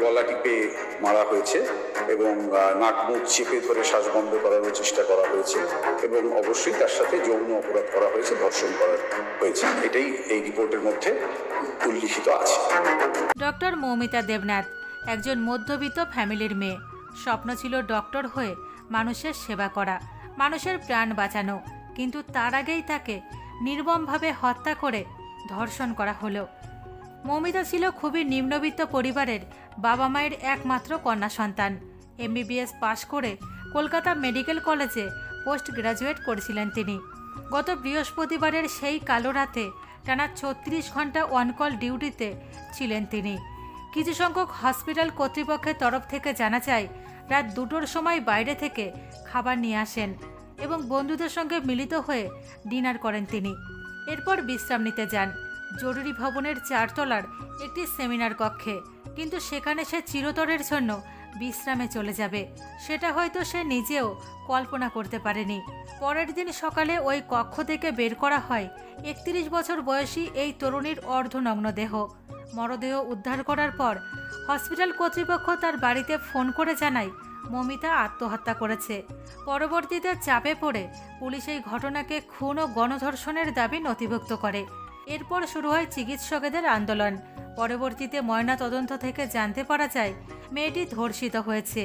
গলা টিপে মারা হয়েছে এবং নাক মুখ চেপে ধরে শ্বাস বন্ধ করানোর চেষ্টা করা হয়েছে এবং অবশ্যই তার সাথে যৌন অপরাধ করা হয়েছে, ধর্ষণ করা হয়েছে। এটাই এই রিপোর্টের মধ্যে উল্লিখিত আছে। ডক্টর মৌমিতা দেবনাথ একজন মধ্যবিত্ত ফ্যামিলির মেয়ে। স্বপ্ন ছিল ডক্টর হয়ে মানুষের সেবা করা, মানুষের প্রাণ বাঁচানো, কিন্তু তার আগেই তাকে নির্মমভাবে হত্যা করে ধর্ষণ করা হলো। মৌমিতা ছিল খুবই নিম্নবিত্ত পরিবারের বাবা মায়ের একমাত্র কন্যা সন্তান। MBBS পাশ করে কলকাতা মেডিকেল কলেজে পোস্ট গ্রাজুয়েট করেছিলেন তিনি। গত বৃহস্পতিবারের সেই কালো রাতে টানা 36 ঘন্টা অনকল ডিউটিতে ছিলেন তিনি। কিছু সংখ্যক হসপিটাল কর্তৃপক্ষের তরফ থেকে জানা যায়, রাত 2টোর সময় বাইরে থেকে খাবার নিয়ে আসেন এবং বন্ধুদের সঙ্গে মিলিত হয়ে ডিনার করেন তিনি। এরপর বিশ্রাম নিতে যান জরুরি ভবনের 4 তলার একটি সেমিনার কক্ষে, কিন্তু সেখানে সে চিরতরের জন্য বিশ্রামে চলে যাবে সেটা হয়তো সে নিজেও কল্পনা করতে পারেনি। পরের দিন সকালে ওই কক্ষ থেকে বের করা হয় 31 বছর বয়সী এই তরুণীর অর্ধনগ্ন দেহ। মরদেহ উদ্ধার করার পর হসপিটাল কর্তৃপক্ষ তার বাড়িতে ফোন করে জানায় মৌমিতা আত্মহত্যা করেছে। পরবর্তীতে চাপে পড়ে পুলিশ এই ঘটনাকে খুন ও গণধর্ষণের দাবি নথিভুক্ত করে। এরপর শুরু হয় চিকিৎসকেদের আন্দোলন। পরবর্তীতে ময়না তদন্ত থেকে জানতে পারা যায় মেয়েটি ধর্ষিত হয়েছে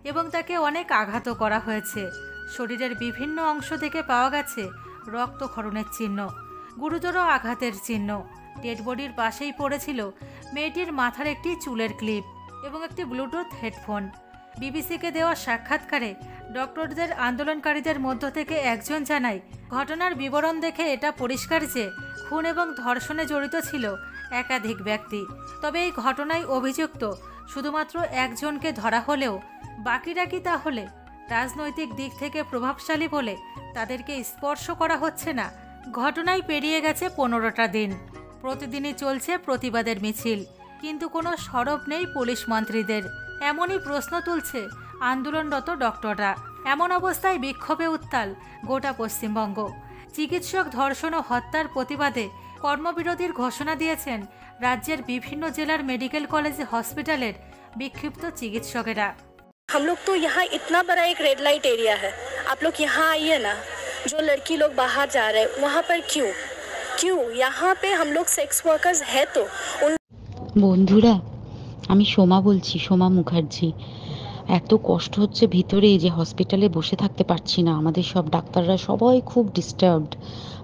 এবং তাকে অনেক আঘাতও করা হয়েছে। শরীরের বিভিন্ন অংশ থেকে পাওয়া গেছে রক্তক্ষরণের চিহ্ন, গুরুতর আঘাতের চিহ্ন। ডেড বডির পাশেই পড়েছিল মেয়েটির মাথার একটি চুলের ক্লিপ এবং একটি ব্লুটুথ হেডফোন। বিবিসিকে দেওয়া সাক্ষাৎকারে ডক্টরদের আন্দোলনকারীদের মধ্য থেকে একজন জানায়, ঘটনার বিবরণ দেখে এটা পরিষ্কার যে খুন এবং ধর্ষণে জড়িত ছিল একাধিক ব্যক্তি। তবে এই ঘটনায় অভিযুক্ত শুধুমাত্র একজনকে ধরা হলেও বাকিরা কি তাহলে রাজনৈতিক দিক থেকে প্রভাবশালী বলে তাদেরকে স্পর্শ করা হচ্ছে না? ঘটনায় পেরিয়ে গেছে 15টা দিন। প্রতিদিনই চলছে প্রতিবাদের মিছিল, কিন্তু কোনো সরব নেই পুলিশ মন্ত্রীদের। এমনই প্রশ্ন তুলছে আন্দোলনরত ডক্টররা। এমন অবস্থায় বিক্ষোভে উত্তাল গোটা পশ্চিমবঙ্গ। চিকিৎসক ধর্ষণ ও হত্যার প্রতিবাদে কর্মবিরতির ঘোষণা দিয়েছেন রাজ্যের বিভিন্ন জেলার মেডিকেল কলেজ হসপিটালের বিক্ষিপ্ত চিকিৎসকেরা। हम लोग तो यहाँ इतना बड़ा एक रेड लाइट एरिया है, आप लोग यहाँ आइए ना। जो लड़की लोग बाहर जा रहे हैं वहाँ पर क्यों यहाँ पे हम लोग सेक्स वर्कर्स है तो उन বন্ধুরা, আমি সোমা বলছি, সোমা মুখার্জি। এত কষ্ট হচ্ছে ভিতরে যে হসপিটালে বসে থাকতে পারছি না। আমাদের সব ডাক্তাররা সবাই খুব ডিস্টার্বড।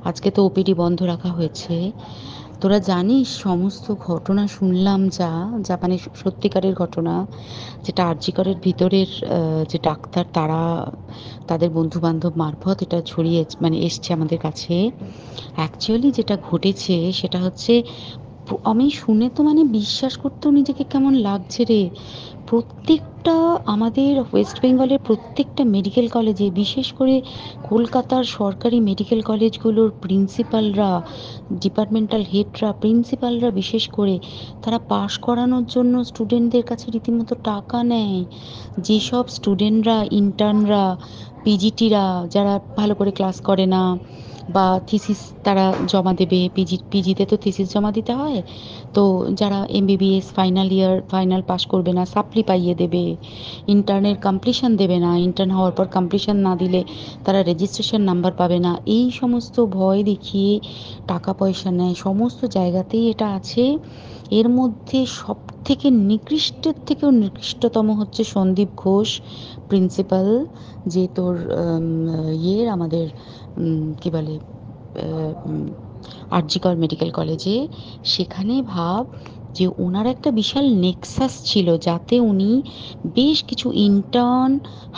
আজকে তো ওপিডি বন্ধ রাখা হয়েছে। তোরা জানিস সমস্ত ঘটনা শুনলাম যা মানে সত্যিকারের ঘটনা, যেটা আরজি করের ভিতরের যে ডাক্তার তারা তাদের বন্ধু বান্ধব মারফত এটা ছড়িয়ে মানে এসছে আমাদের কাছে। অ্যাকচুয়ালি যেটা ঘটেছে সেটা হচ্ছে, আমি শুনে তো মানে বিশ্বাস করতেও নিজেকে কেমন লাগছে রে। প্রত্যেকটা আমাদের ওয়েস্ট বেঙ্গলের প্রত্যেকটা মেডিকেল কলেজে, বিশেষ করে কলকাতার সরকারি মেডিকেল কলেজগুলোর প্রিন্সিপালরা, ডিপার্টমেন্টাল হেডরা, প্রিন্সিপালরা বিশেষ করে, তারা পাশ করানোর জন্য স্টুডেন্টদের কাছে রীতিমতো টাকা নেয়। যেসব স্টুডেন্টরা, ইন্টার্নরা, পিজিটিরা যারা ভালো করে ক্লাস করে না বা থিসিস তারা জমা দেবে, পিজিতে তো থিসিস জমা দিতে হয়, তো যারা MBBS ফাইনাল পাস করবে না সাপ্লি পাইয়ে দেবে, ইন্টার্নের কমপ্লিশন দেবে না, ইন্টার্ন হওয়ার পর কমপ্লিশন না দিলে তারা রেজিস্ট্রেশন নাম্বার পাবে না, এই সমস্ত ভয় দেখিয়ে টাকা পয়সা নেয়। সমস্ত জায়গাতেই এটা আছে। এর মধ্যে সব থেকে নিকৃষ্টের থেকেও নিকৃষ্টতম হচ্ছে সন্দীপ ঘোষ, প্রিন্সিপাল, যে তোর আমাদের কি বলে আরজি কর মেডিকেল কলেজে। সেখানে ভাব যে ওনার একটা বিশাল নেক্সাস ছিল, যাতে উনি বেশ কিছু ইন্টার্ন,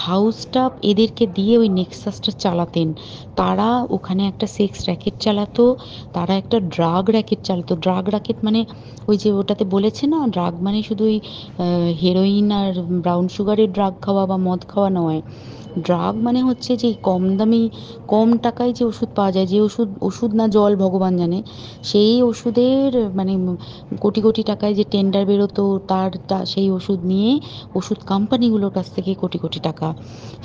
হাউস স্টাফ এদেরকে দিয়ে ওই নেক্সাসটা চালাতেন। তারা ওখানে একটা সেক্স র্যাকেট চালাতো, তারা একটা ড্রাগ র্যাকেট চালাতো। ড্রাগ র্যাকেট মানে ওই যে ওটাতে বলেছে না, ড্রাগ মানে শুধু ওই হেরোইন আর ব্রাউন সুগারের ড্রাগ খাওয়া বা মদ খাওয়া নয়। ড্রাগ মানে হচ্ছে যে কম দামি, কম টাকায় যে ওষুধ পাওয়া যায়, যে ওষুধ না জল ভগবান জানে, সেই ওষুধের মানে কোটি কোটি টাকায় যে টেন্ডার বেরোতো, সেই ওষুধ নিয়ে ওষুধ কোম্পানিগুলোর কাছ থেকে কোটি কোটি টাকা,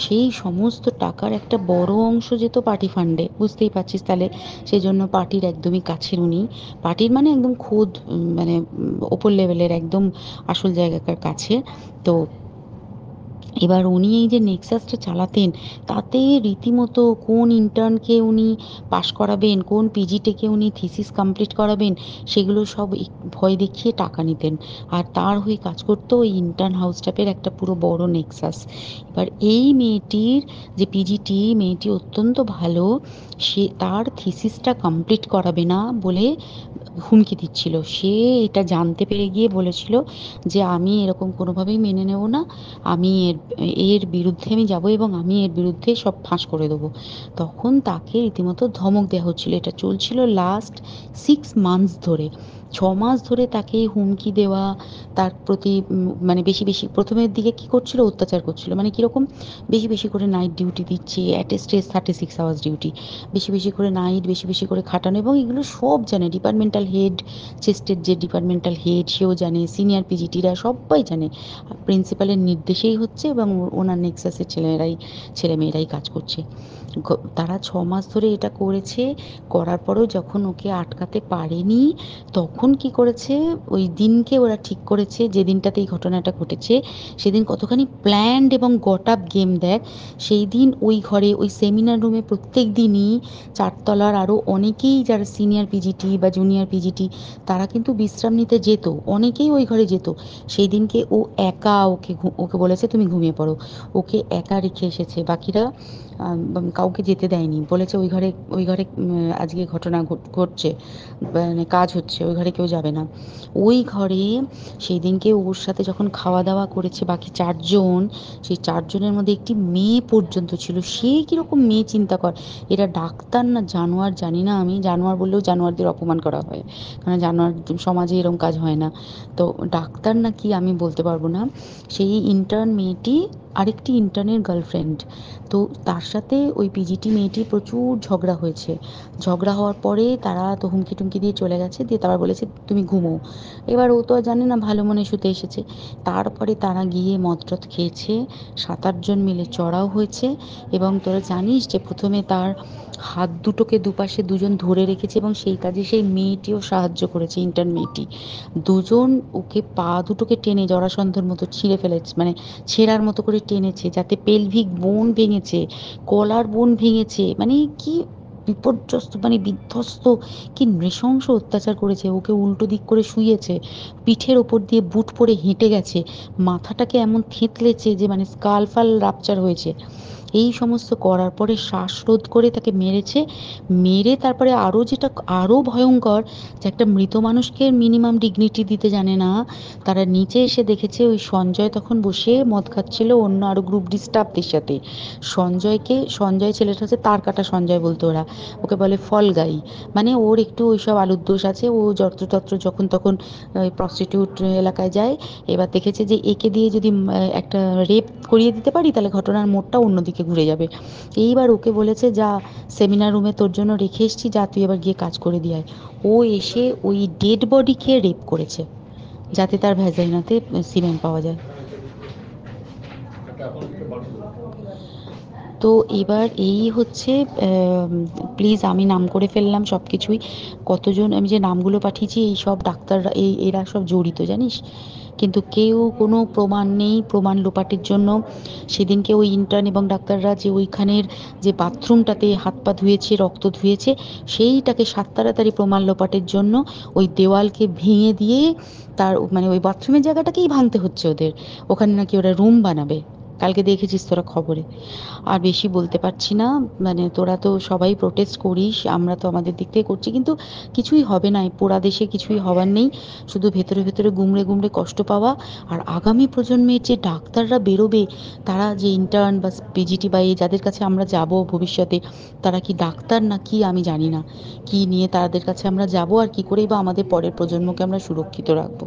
সেই সমস্ত টাকার একটা বড় অংশ যেত পার্টি পার্টি ফান্ডে, বুঝতেই পারছিস তাহলে। সেই জন্য পার্টির একদমই কাছের উনি, পার্টির মানে একদম খোদ মানে ওপর লেভেলের একদম আসল জায়গাকার কাছে। তো এবার উনি এই যে নেক্সাসটা চালাতেন, তাতে রীতিমতো কোন ইন্টার্নকে উনি পাশ করাবেন, কোন পিজিটেকে উনি থিসিস কমপ্লিট করাবেন, সেগুলো সব ভয় দেখিয়ে টাকা নিতেন। আর তার হয়ে কাজ করতো ওই ইন্টার্ন হাউস স্টাফের একটা পুরো বড় নেক্সাস। এবার এই মেয়েটির যে পিজিটি, মেয়েটি অত্যন্ত ভালো, সে তার থিসিসটা কমপ্লিট করাবে না বলে হুমকি দিচ্ছিল। সে এটা জানতে পেরে গিয়ে বলেছিল যে আমি এরকম কোনোভাবেই মেনে নেব না, আমি এর এর বিরুদ্ধে আমি যাব এবং আমি এর বিরুদ্ধে সব ফাঁস করে দেবো। তখন তাকে রীতিমতো ধমক দেওয়া হচ্ছিল। এটা চলছিল লাস্ট 6 মান্থস ধরে। 6 মাস ধরে তাকে হুমকি দেওয়া, তার প্রতি মানে বেশি বেশি প্রথমের দিকে কি করছিল, অত্যাচার করছিল। মানে কিরকম, বেশি বেশি করে নাইট ডিউটি দিচ্ছে, at a stress 36 hours duty, বেশি বেশি করে নাইট, বেশি বেশি করে খাটানো, এবং এগুলো সব জানে ডিপার্টমেন্টাল হেড, চেস্টের যে ডিপার্টমেন্টাল হেড সেও জানে, সিনিয়র পিজিটিরা সবাই জানে। প্রিন্সিপালের নির্দেশেই হচ্ছে এবং ওনার নেক্সাসের ছেলেমেয়েরাই কাজ করছে। তারা 6 মাস ধরে এটা করেছে। করার পরেও যখন ওকে আটকাতে পারেনি, তখন কি করেছে, ওই দিনকে ওরা ঠিক করেছে যে দিনটাতে এই ঘটনাটা ঘটেছে, সেদিন কতখানি প্ল্যান্ড এবং গট আপ গেম দেখ। সেই দিন ওই ঘরে, ওই সেমিনার রুমে প্রত্যেক দিনই 4 তলার আরও অনেকেই যারা সিনিয়র পিজিটি বা জুনিয়র পিজিটি, তারা কিন্তু বিশ্রাম নিতে যেত, অনেকেই ওই ঘরে যেত। সেই দিনকে ও একা, ওকে বলেছে তুমি ঘুমিয়ে পড়ো, ওকে একা রেখে এসেছে। বাকিরা কাউকে যেতে দেয়নি, বলেছে ওই ঘরে আজকে ঘটনা ঘটছে, মানে কাজ হচ্ছে, ওই ঘরে কেউ যাবে না। ওই ঘরে সেই দিনকে ওর সাথে যখন খাওয়া দাওয়া করেছে বাকি 4 জন, সেই 4 জনের মধ্যে একটি মেয়ে পর্যন্ত ছিল। সে কিরকম মেয়ে চিন্তা কর, এরা ডাক্তার না জানোয়ার জানি না, আমি জানোয়ার বললেও জানোয়ারদের অপমান করা হয়, কারণ জানোয়ার সমাজে এরকম কাজ হয় না। তো ডাক্তার না কি আমি বলতে পারবো না। সেই ইন্টার্ন মেয়েটি আরেকটি ইন্টার্নের গার্লফ্রেন্ড। তো তার সাথে ওই পিজিটি মেয়েটি প্রচুর ঝগড়া হয়েছে। ঝগড়া হওয়ার পরে তারা তো হুমকি টুমকি দিয়ে চলে গেছে, দিয়ে তারা বলেছে তুমি ঘুমো। এবার ও তো আর জানে না, ভালো মনে শুতে এসেছে। তারপরে তারা গিয়ে মদটদ খেয়েছে, 7-8 জন মিলে চড়াও হয়েছে। এবং তোরা জানিস যে প্রথমে তার হাত দুটোকে দুপাশে 2 জন ধরে রেখেছে এবং সেই কাজে সেই মেয়েটিও সাহায্য করেছে, ইন্টার্ন মেয়েটি। 2 জন ওকে পা দুটোকে টেনে জরাসন্ধর মতো ছিঁড়ে ফেলেছে, মানে ছেঁড়ার মতো করে টেনেছে, যাতে পেলভিক বোন ভেঙেছে, গলার বোন ভেঙেছে। মানে কি বিপর্যস্ত, মানে বিধ্বস্ত, কি নৃশংস অত্যাচার করেছে। ওকে উল্টো দিক করে শুইয়েছে, পিঠের ওপর দিয়ে বুট পরে হেঁটে গেছে, মাথাটাকে এমন থেঁতলেছে যে মানে স্কাল ফাল রাপচার হয়েছে। এই সমস্ত করার পরে শ্বাসরোধ করে তাকে মেরেছে। মেরে তারপরে আরও যেটা আরও ভয়ঙ্কর, যে একটা মৃত মানুষকে মিনিমাম ডিগনিটি দিতে জানে না। তারা নিচে এসে দেখেছে ওই সঞ্জয় তখন বসে মদ খাচ্ছিল অন্য আরও গ্রুপ ডি স্টাফদের সাথে। সঞ্জয় ছেলেটা হচ্ছে তার কাটা সঞ্জয় বলতো ওরা, ওকে বলে ফল গাই। মানে ওর একটু ওইসব আলুর দোষ আছে, ও যত্রতত্র যখন তখন প্রস্টিটিউট এলাকায় যায়। এবার দেখেছে যে একে দিয়ে যদি একটা রেপ করিয়ে দিতে পারি, তাহলে ঘটনার মোড়টা অন্যদিকে ঘুরে যাবে। এইবার ওকে বলেছে যা, সেমিনার রুমে তোর জন্য রেখে এসেছি, যা তুই এবার গিয়ে কাজ করে দিয়ে আয়। ও এসে ওই ডেড বডিকে রেপ করেছে, যাতে তার ভ্যাজাইনাতে সিমেন্ট পাওয়া যায়। তো এবার এই হচ্ছে, প্লিজ আমি নাম করে ফেললাম সব কিছুই। কতজন আমি যে নামগুলো পাঠিয়েছি, এই সব ডাক্তাররা, এরা সব জড়িত জানিস। কিন্তু কেউ কোনো প্রমাণ নেই, প্রমাণ লোপাটের জন্য সেদিনকে ওই ইন্টার্ন এবং ডাক্তাররা যে ওইখানের যে বাথরুমটাতে হাত পা ধুয়েছে, রক্ত ধুয়েছে, সেইটাকে তাড়াতাড়ি প্রমাণ লোপাটের জন্য ওই দেওয়ালকে ভেঙে দিয়ে তার মানে ওই বাথরুমের জায়গাটাকেই ভাঙতে হচ্ছে ওদের। ওখানে নাকি ওরা রুম বানাবে, কালকে দেখেছিস তোরা খবরে। আর বেশি বলতে পারছি না, মানে তোরা তো সবাই প্রোটেস্ট করিস, আমরা তো আমাদের দিক থেকে করছি, কিন্তু কিছুই হবে না, এই পোড়া দেশে কিছুই হবার নেই, শুধু ভেতরে ভেতরে গুমড়ে গুমড়ে কষ্ট পাওয়া। আর আগামী প্রজন্মের যে ডাক্তাররা বেরোবে, তারা যে ইন্টার্ন বা পিজিটি বা এই যাদের কাছে আমরা যাব ভবিষ্যতে, তারা কি ডাক্তার না কি আমি জানি না, কি নিয়ে তাদের কাছে আমরা যাব আর কি করেই বা আমাদের পরের প্রজন্মকে আমরা সুরক্ষিত রাখবো।